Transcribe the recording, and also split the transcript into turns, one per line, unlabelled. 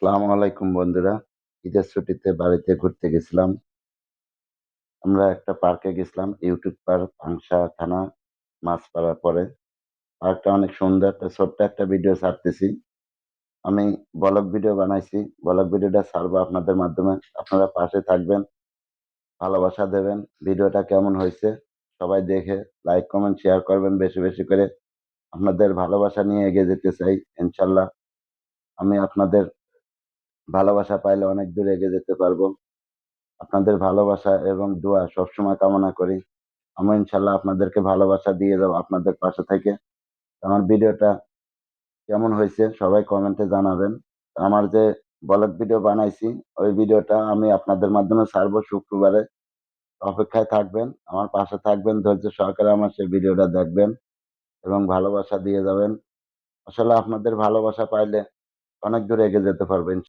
আসসালামু আলাইকুম বন্ধুরা। ঈদের ছুটিতে বাড়িতে ঘুরতে গেছিলাম। আমরা একটা পার্কে গেছিলাম। ইউটিউব পার্ক, পাংশা থানা, মাছপাড়ার পরে। পার্কটা অনেক সুন্দর। ছোট্ট একটা ভিডিও ছাড়তেছি। আমি ব্লগ ভিডিও বানাইছি। ব্লগ ভিডিওটা ছাড়বো আপনাদের মাধ্যমে। আপনারা পাশে থাকবেন, ভালোবাসা দেবেন। ভিডিওটা কেমন হইছে সবাই দেখে লাইক, কমেন্ট, শেয়ার করবেন বেশি, বেশি করে। আপনাদের ভালোবাসা নিয়ে এগিয়ে যেতে চাই ইনশাআল্লাহ। আমি আপনাদের ভালোবাসা পাইলে অনেক দূর এগিয়ে যেতে পারবো। আপনাদের ভালোবাসা এবং দোয়া সবসময় কামনা করি। আমি ইনশাল্লাহ আপনাদেরকে ভালোবাসা দিয়ে যাবো আপনাদের পাশে থেকে। আমার ভিডিওটা কেমন হয়েছে সবাই কমেন্টে জানাবেন। আমার যে ব্লগ ভিডিও বানাইছি ওই ভিডিওটা আমি আপনাদের মাধ্যমে ছাড়বো শুক্রবারে। অপেক্ষায় থাকবেন, আমার পাশে থাকবেন, ধৈর্য সহকারে আমার সেই ভিডিওটা দেখবেন এবং ভালোবাসা দিয়ে যাবেন। আসলে আপনাদের ভালোবাসা পাইলে অনেক দূর এগিয়ে যেতে পারবেন।